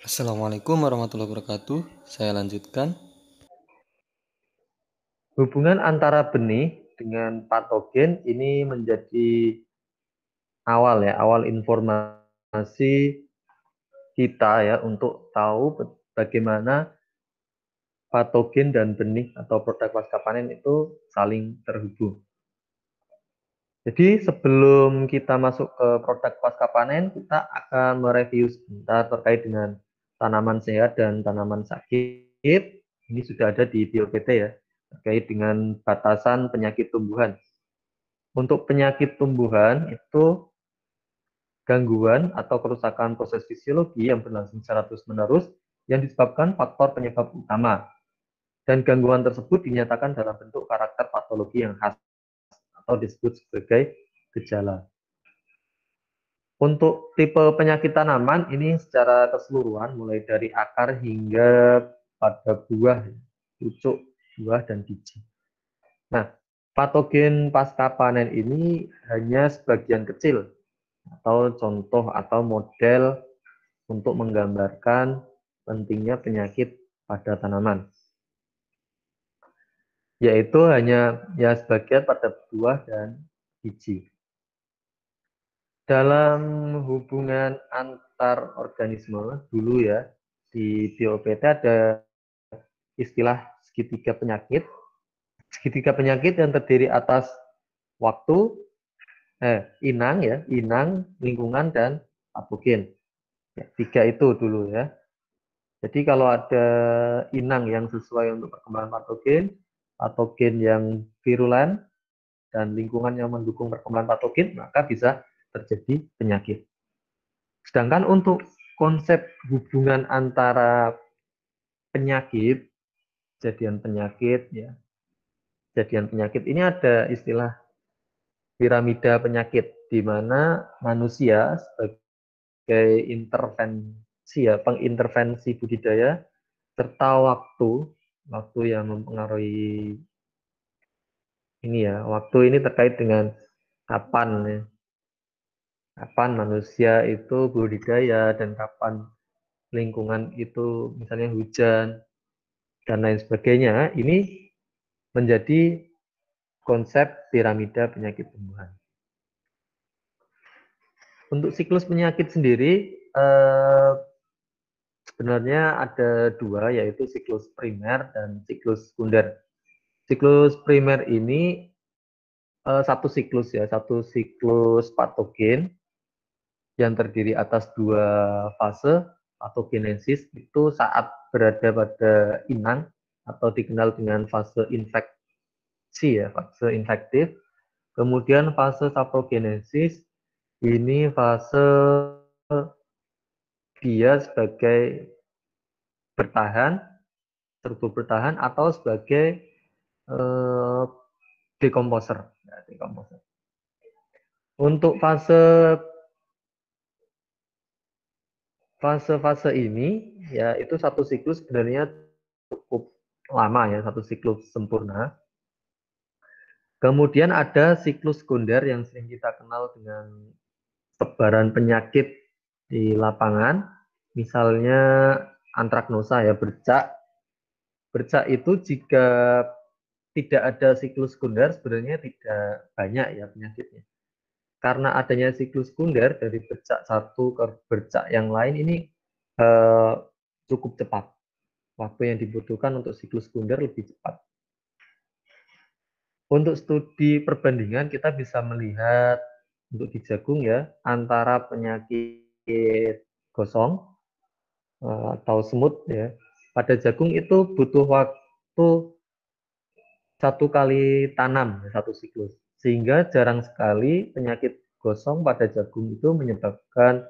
Assalamualaikum warahmatullahi wabarakatuh. Saya lanjutkan. Hubungan antara benih dengan patogen ini menjadi awal informasi kita ya untuk tahu bagaimana patogen dan benih atau produk pasca panen itu saling terhubung. Jadi sebelum kita masuk ke produk pasca panen, kita akan mereview sebentar terkait dengan tanaman sehat dan tanaman sakit. Ini sudah ada di BioPT ya, terkait dengan batasan penyakit tumbuhan. Untuk penyakit tumbuhan itu gangguan atau kerusakan proses fisiologi yang berlangsung secara terus-menerus yang disebabkan faktor penyebab utama. Dan gangguan tersebut dinyatakan dalam bentuk karakter patologi yang khas atau disebut sebagai gejala. Untuk tipe penyakit tanaman ini secara keseluruhan mulai dari akar hingga pada buah, pucuk, buah, dan biji. Nah, patogen pasca panen ini hanya sebagian kecil atau contoh atau model untuk menggambarkan pentingnya penyakit pada tanaman, yaitu hanya ya sebagian pada buah dan biji. Dalam hubungan antar organisme dulu ya, di BOPT ada istilah segitiga penyakit. Segitiga penyakit yang terdiri atas waktu, inang ya, inang, lingkungan, dan patogen. Ya, tiga itu dulu ya. Jadi kalau ada inang yang sesuai untuk perkembangan patogen, patogen yang virulen, dan lingkungan yang mendukung perkembangan patogen, maka bisa terjadi penyakit. Sedangkan untuk konsep hubungan antara penyakit, kejadian penyakit, ya, kejadian penyakit ini ada istilah piramida penyakit, di mana manusia sebagai intervensi ya, pengintervensi budidaya serta waktu yang mempengaruhi ini ya, waktu ini terkait dengan kapan ya, kapan manusia itu budidaya dan kapan lingkungan itu misalnya hujan dan lain sebagainya, ini menjadi konsep piramida penyakit tumbuhan. Untuk siklus penyakit sendiri sebenarnya ada dua, yaitu siklus primer dan siklus sekunder. Siklus primer ini satu siklus ya, satu siklus patogen yang terdiri atas dua fase. Patogenesis itu saat berada pada inang atau dikenal dengan fase infeksi ya, fase infektif. Kemudian fase saprogenesis ini fase dia sebagai bertahan, struktur bertahan atau sebagai eh, dekomposer. Ya, dekomposer. Untuk fase-fase ini ya itu satu siklus sebenarnya cukup lama ya, satu siklus sempurna. Kemudian ada siklus sekunder yang sering kita kenal dengan sebaran penyakit di lapangan, misalnya antraknosa ya, bercak. Bercak itu jika tidak ada siklus sekunder sebenarnya tidak banyak ya penyakitnya. Karena adanya siklus sekunder dari bercak satu ke bercak yang lain ini eh, cukup cepat. Waktu yang dibutuhkan untuk siklus sekunder lebih cepat. Untuk studi perbandingan kita bisa melihat untuk di jagung ya antara penyakit gosong atau semut ya. Pada jagung itu butuh waktu satu kali tanam satu siklus. Sehingga jarang sekali penyakit gosong pada jagung itu menyebabkan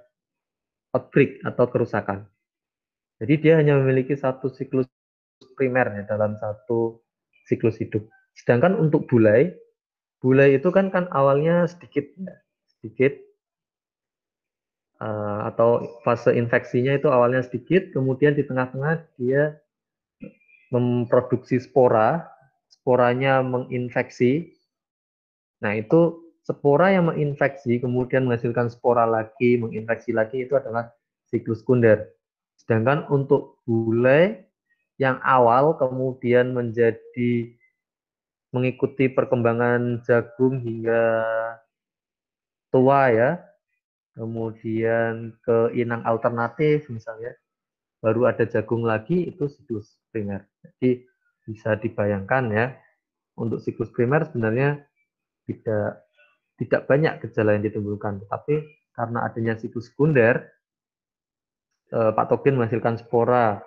outbreak atau kerusakan. Jadi dia hanya memiliki satu siklus primer ya, dalam satu siklus hidup. Sedangkan untuk bulai, bulai itu kan awalnya sedikit ya, sedikit atau fase infeksinya itu awalnya sedikit, kemudian di tengah-tengah dia memproduksi spora, sporanya menginfeksi. Nah, itu spora yang menginfeksi kemudian menghasilkan spora lagi, menginfeksi lagi, itu adalah siklus sekunder. Sedangkan untuk bule yang awal kemudian menjadi mengikuti perkembangan jagung hingga tua ya, kemudian ke inang alternatif misalnya, baru ada jagung lagi itu siklus primer. Jadi bisa dibayangkan ya, untuk siklus primer sebenarnya tidak tidak banyak gejala yang ditimbulkan, tetapi karena adanya siklus sekunder, patogen menghasilkan spora,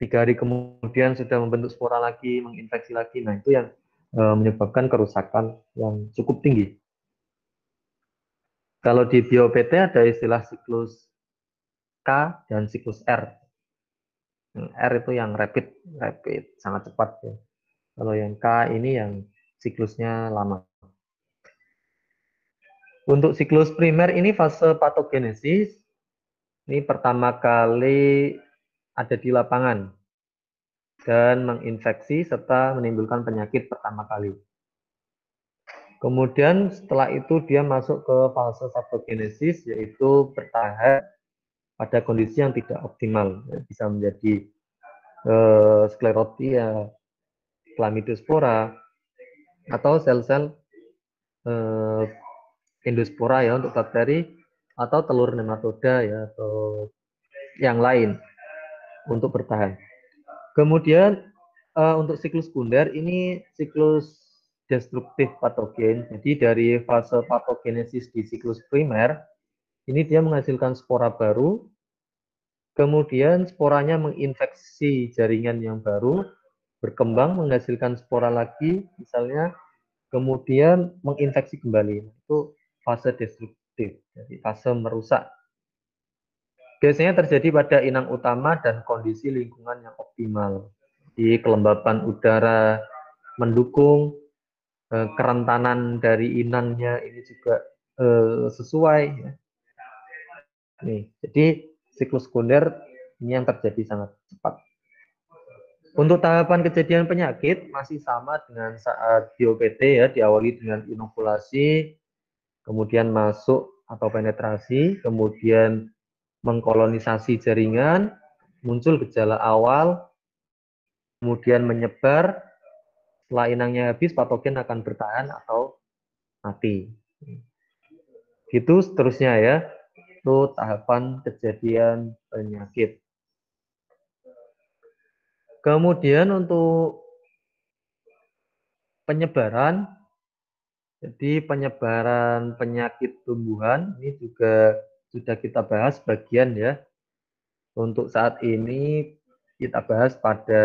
3 hari kemudian sudah membentuk spora lagi, menginfeksi lagi. Nah, itu yang menyebabkan kerusakan yang cukup tinggi. Kalau di bio-PT ada istilah siklus K dan siklus R. R itu yang rapid, sangat cepat ya. Kalau yang K ini yang siklusnya lama. Untuk siklus primer ini fase patogenesis, ini pertama kali ada di lapangan dan menginfeksi serta menimbulkan penyakit pertama kali. Kemudian setelah itu dia masuk ke fase patogenesis, yaitu bertahan pada kondisi yang tidak optimal. Bisa menjadi sklerotia, chlamydospora, atau sel-sel endospora ya untuk bakteri, atau telur nematoda ya atau yang lain untuk bertahan. Kemudian untuk siklus sekunder ini siklus destruktif patogen. Jadi dari fase patogenesis di siklus primer ini dia menghasilkan spora baru, kemudian sporanya menginfeksi jaringan yang baru, berkembang menghasilkan spora lagi misalnya, kemudian menginfeksi kembali. Itu fase destruktif, jadi fase merusak. Biasanya terjadi pada inang utama dan kondisi lingkungan yang optimal. Di kelembapan udara mendukung, kerentanan dari inangnya ini juga sesuai. Nih, jadi siklus sekunder ini yang terjadi sangat cepat. Untuk tahapan kejadian penyakit masih sama dengan saat bio-PT ya, diawali dengan inokulasi, kemudian masuk atau penetrasi, kemudian mengkolonisasi jaringan, muncul gejala awal, kemudian menyebar, setelah inangnya habis, patogen akan bertahan atau mati. Gitu seterusnya ya, itu tahapan kejadian penyakit. Kemudian untuk penyebaran, jadi penyebaran penyakit tumbuhan, ini juga sudah kita bahas bagian ya. Untuk saat ini kita bahas pada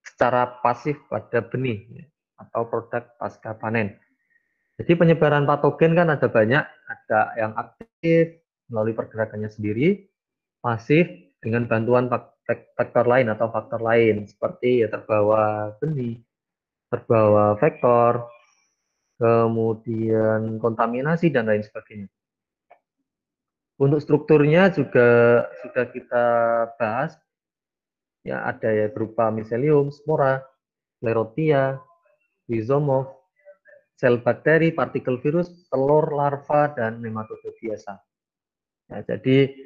secara pasif pada benih ya, atau produk pasca panen. Jadi penyebaran patogen kan ada banyak, ada yang aktif melalui pergerakannya sendiri, pasif dengan bantuan faktor lain atau faktor lain seperti ya terbawa benih, terbawa vektor, kemudian kontaminasi dan lain sebagainya. Untuk strukturnya juga sudah kita bahas, ya ada ya berupa miselium, spora, sclerotia, rhizomorph, sel bakteri, partikel virus, telur, larva, dan nematoda biasa. Ya, jadi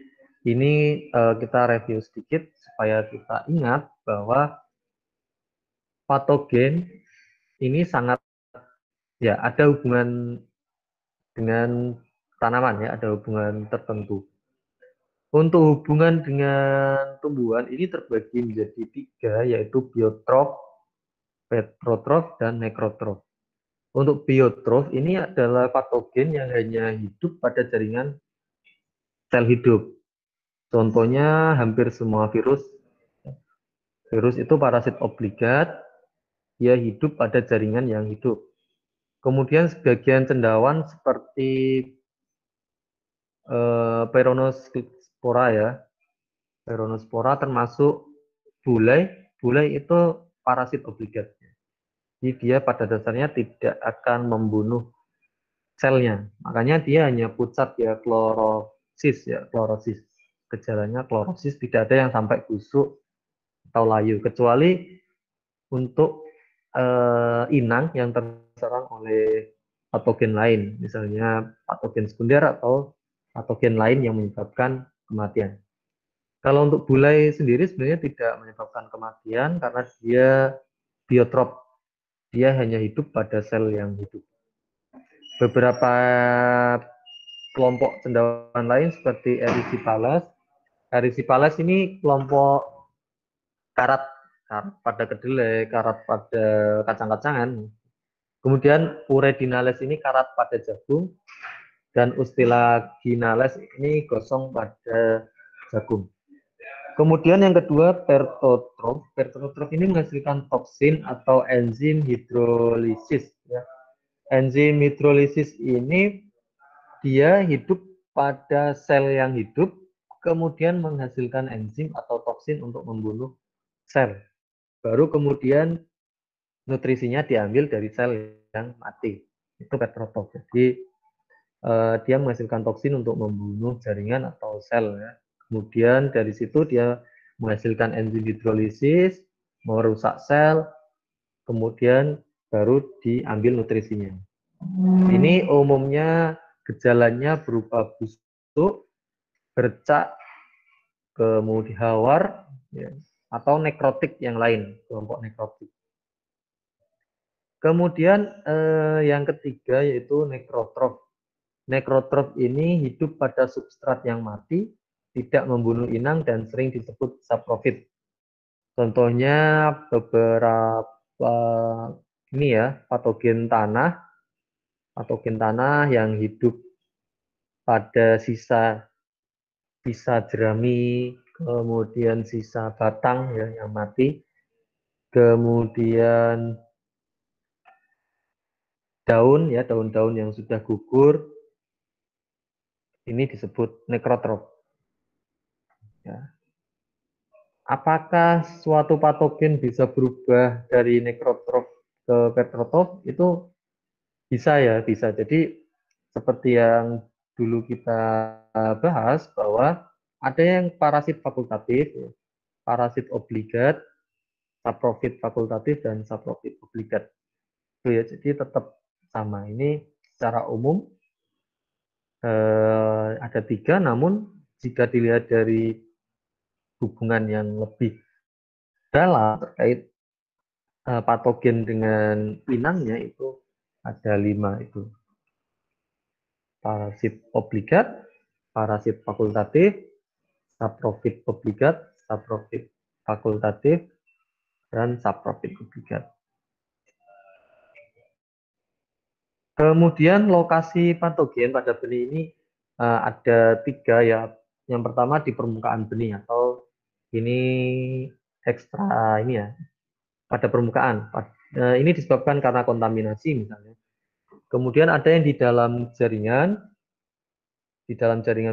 ini kita review sedikit supaya kita ingat bahwa patogen ini sangat ya ada hubungan dengan tanaman ya, ada hubungan tertentu. Untuk hubungan dengan tumbuhan ini terbagi menjadi 3, yaitu biotrof, heterotrof, dan nekrotrof. Untuk biotrof ini adalah patogen yang hanya hidup pada jaringan sel hidup. Contohnya hampir semua virus. Virus itu parasit obligat, dia hidup pada jaringan yang hidup. Kemudian sebagian cendawan seperti Peronospora ya. Peronospora termasuk bulai. Bulai itu parasit obligat. Jadi dia pada dasarnya tidak akan membunuh selnya. Makanya dia hanya pucat ya, klorosis ya, klorosis. Gejalanya klorosis, tidak ada yang sampai busuk atau layu, kecuali untuk inang yang terserang oleh patogen lain, misalnya patogen sekunder atau patogen lain yang menyebabkan kematian. Kalau untuk bulai sendiri sebenarnya tidak menyebabkan kematian karena dia biotrop. Dia hanya hidup pada sel yang hidup. Beberapa kelompok cendawan lain seperti Erysipelas. Erysipelas ini kelompok karat, karat pada kedelai, karat pada kacang-kacangan. Kemudian Uredinales ini karat pada jagung, dan Ustilaginales ini gosong pada jagung. Kemudian yang kedua pertotrof. Pertotrof ini menghasilkan toksin atau enzim hidrolisis. Ya. Enzim hidrolisis ini dia hidup pada sel yang hidup, kemudian menghasilkan enzim atau toksin untuk membunuh sel. Baru kemudian nutrisinya diambil dari sel yang mati. Itu pertotrof. Jadi dia menghasilkan toksin untuk membunuh jaringan atau sel. Ya. Kemudian dari situ dia menghasilkan enzim hidrolisis, merusak sel, kemudian baru diambil nutrisinya. Ini umumnya gejalanya berupa busuk, bercak, kemudian hawar, ya, atau nekrotik yang lain, kelompok nekrotik. Kemudian yang ketiga yaitu nekrotrof. Nekrotrof ini hidup pada substrat yang mati, tidak membunuh inang dan sering disebut saprofit. Contohnya beberapa ini ya, patogen tanah yang hidup pada sisa jerami, kemudian sisa batang ya yang mati, kemudian daun ya, daun-daun yang sudah gugur, ini disebut nekrotrof. Ya. Apakah suatu patogen bisa berubah dari nekrotrof ke petrotrof? Itu bisa ya, bisa. Jadi seperti yang dulu kita bahas bahwa ada yang parasit fakultatif, parasit obligat, saprofit fakultatif, dan saprofit obligat. Itu ya, jadi tetap sama. Ini secara umum ada 3, namun jika dilihat dari hubungan yang lebih dalam terkait patogen dengan inangnya itu ada 5 itu. Parasit obligat, parasit fakultatif, saprofit obligat, saprofit fakultatif, dan saprofit obligat. Kemudian lokasi patogen pada benih ini ada 3 ya. Yang pertama di permukaan benih atau ini ekstra ini ya, pada permukaan. Ini disebabkan karena kontaminasi misalnya. Kemudian ada yang di dalam jaringan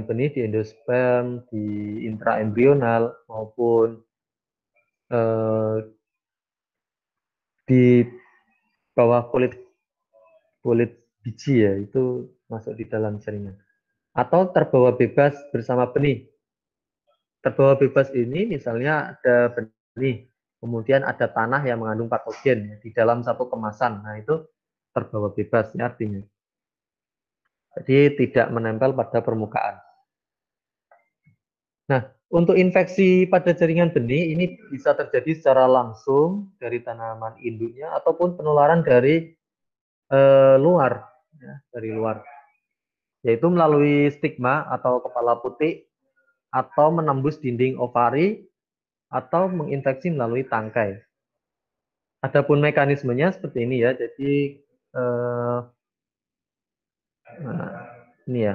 benih, di endosperm, di intraembrional maupun di bawah kulit biji ya, itu masuk di dalam jaringan. Atau terbawa bebas bersama benih. Terbawa bebas ini misalnya ada benih, kemudian ada tanah yang mengandung patogen ya, di dalam satu kemasan. Nah, itu terbawa bebas ya artinya. Jadi tidak menempel pada permukaan. Nah, untuk infeksi pada jaringan benih ini bisa terjadi secara langsung dari tanaman induknya ataupun penularan dari luar, ya, dari luar, yaitu melalui stigma atau kepala putih, atau menembus dinding ovari, atau menginfeksi melalui tangkai. Adapun mekanismenya seperti ini ya, jadi nah, ini ya.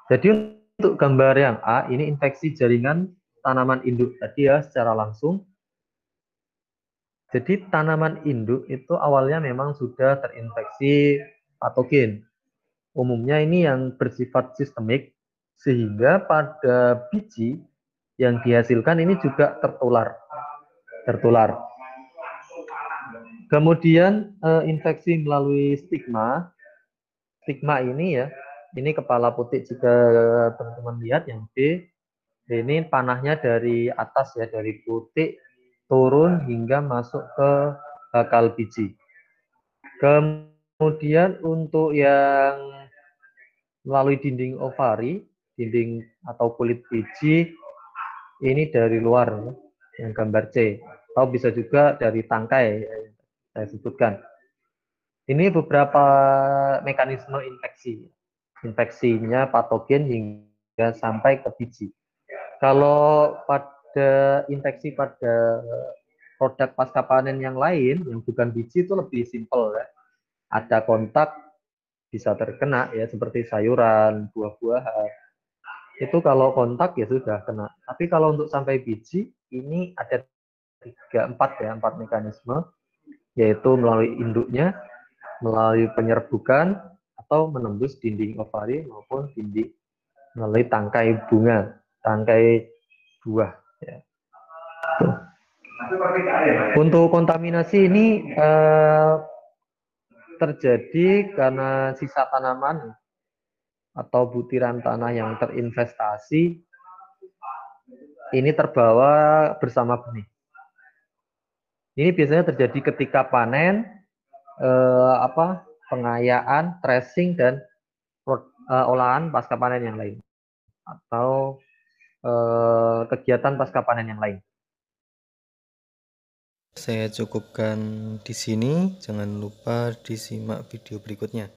Jadi untuk gambar yang A, ini infeksi jaringan tanaman induk tadi ya secara langsung. Jadi tanaman induk itu awalnya memang sudah terinfeksi patogen. Umumnya ini yang bersifat sistemik, sehingga pada biji yang dihasilkan ini juga tertular. Kemudian infeksi melalui stigma. Stigma ini ya, ini kepala putih jika teman-teman lihat yang B, ini panahnya dari atas ya, dari putih turun hingga masuk ke bakal biji. Kemudian untuk yang melalui dinding ovari dinding atau kulit biji ini dari luar, yang gambar C, atau bisa juga dari tangkai yang saya sebutkan. Ini beberapa mekanisme infeksi. Infeksinya patogen hingga sampai ke biji. Kalau pada infeksi pada produk pasca panen yang lain, yang bukan biji itu lebih simpel ya. Ada kontak bisa terkena ya, seperti sayuran, buah-buahan. Itu kalau kontak ya sudah kena. Tapi kalau untuk sampai biji, ini ada empat mekanisme, yaitu melalui induknya, melalui penyerbukan, atau menembus dinding ovari maupun dinding melalui tangkai bunga, tangkai buah. Ya. Untuk kontaminasi ini terjadi karena sisa tanaman atau butiran tanah yang terinvestasi ini terbawa bersama benih. Ini biasanya terjadi ketika panen, pengayaan, tracing, dan olahan pasca panen yang lain, atau kegiatan pasca panen yang lain. Saya cukupkan di sini. Jangan lupa disimak video berikutnya.